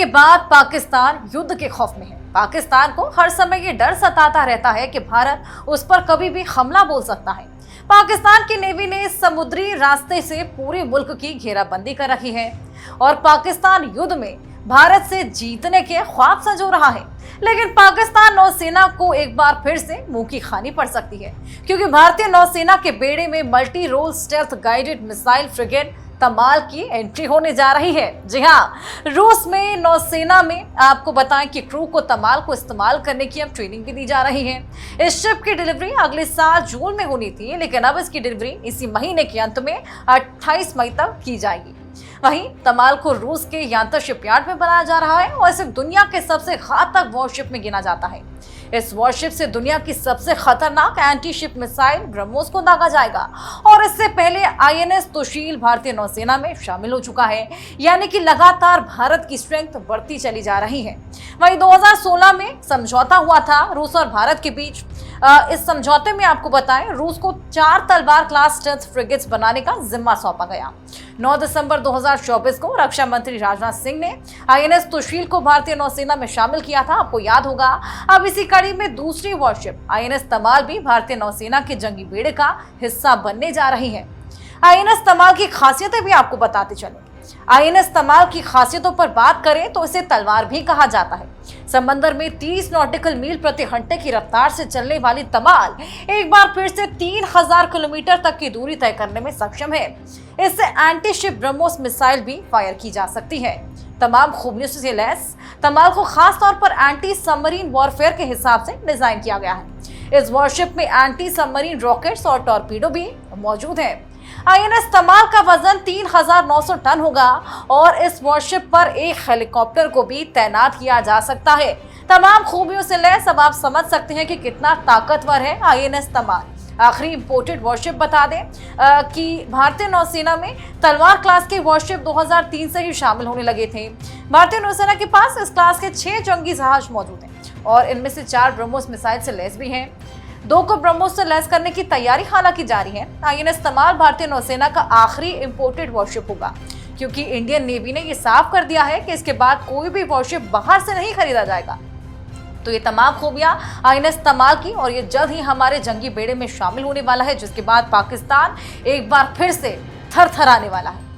के बाद पाकिस्तान युद्ध के खौफ में है। पाकिस्तान को हर समय ये डर सताता रहता है कि भारत उस पर कभी भी हमला बोल सकता है। पाकिस्तान की नेवी ने समुद्री रास्ते से पूरे मुल्क की घेराबंदी कर रखी है और पाकिस्तान युद्ध में भारत से जीतने के ख्वाब संजो रहा है। लेकिन पाकिस्तान नौसेना को एक बार फिर से मुंह की खानी पड़ सकती है, क्योंकि भारतीय नौसेना के बेड़े में multi role stealth guided missile frigate Tamal की एंट्री होने जा रही है। जी हाँ, रूस में नौसेना में आपको बताएं कि क्रू को तमाल को इस्तेमाल करने की अब ट्रेनिंग भी दी जा रही है। इस शिप की डिलीवरी अगले साल जून में होनी थी, लेकिन अब इसकी डिलीवरी इसी महीने के अंत में 28 मई तक की जाएगी। वहीं तमाल को रूस के यांतर शिपयार्ड में बनाया जा रहा है और इसे दुनिया के सबसे घातक वॉरशिप में गिना जाता है। इस वॉरशिप से दुनिया की सबसे खतरनाक एंटी शिप मिसाइल ब्रह्मोस को दागा जाएगा और इससे पहले आईएनएस तुशील भारतीय नौसेना में शामिल हो चुका है, यानी कि लगातार भारत की स्ट्रेंथ बढ़ती चली जा रही है। वहीं 2016 में समझौता हुआ था रूस और भारत के बीच। इस समझौते में आपको बताएं, रूस को 4 तलवार क्लास स्टेल्थ फ्रिगेट्स बनाने का जिम्मा सौंपा गया। 9 दिसंबर 2024 को रक्षा मंत्री राजनाथ सिंह ने आईएनएस तुशील को भारतीय नौसेना में शामिल किया था। आपको याद होगा, अब इसी कड़ी में दूसरी वॉरशिप आईएनएस तमाल भी भारतीय नौसेना के जंगी बेड़े का हिस्सा बनने जा रही है। आईएनएस तमाल की खासियतें भी आपको बताते चले। आईएनएस तमाल की खासियतों पर बात करें तो इसे तलवार भी कहा जाता है। समंदर में 30 नॉटिकल मील प्रति घंटे की रफ्तार से चलने वाली तमाल एक बार फिर से 3000 किलोमीटर तक की दूरी तय करने में सक्षम है। इससे एंटी शिप ब्रह्मोस मिसाइल भी फायर की जा सकती है। तमाम खूबियों से लैस तमाल को खास तौर पर एंटी सबमरीन वॉरफेयर के हिसाब से डिजाइन किया गया है। इस वॉरशिप में एंटी सबमरीन रॉकेट्स और टॉर्पीडो भी मौजूद हैं। आईएनएस तमाल का वजन 3900 टन होगा और इस वॉरशिप पर एक हेलीकॉप्टर को भी तैनात किया जा सकता है। तमाम खूबियों से लैस अब आप समझ सकते हैं कि कितना ताकतवर है आईएनएस तमाल। आखिरी इंपोर्टेड वॉरशिप बता दें कि भारतीय नौसेना में तलवार क्लास के वॉरशिप 2003 से ही शामिल होने लगे थे। भारतीय नौसेना के पास इस क्लास के 6 जंगी जहाज मौजूद हैं और इनमें से 4 ब्रह्मोस मिसाइल से लैस भी हैं। 2 को ब्रह्मोस से लैस करने की तैयारी हालांकि जारी है। आईएनएस तमाल भारतीय नौसेना का आखिरी इंपोर्टेड वॉरशिप होगा, क्योंकि इंडियन नेवी ने ये साफ कर दिया है कि इसके बाद कोई भी वॉरशिप बाहर से नहीं खरीदा जाएगा। तो ये तमाम खूबियां आईएनएस तमाल की, और ये जल्द ही हमारे जंगी बेड़े में शामिल होने वाला है, जिसके बाद पाकिस्तान एक बार फिर से थरथराने वाला है।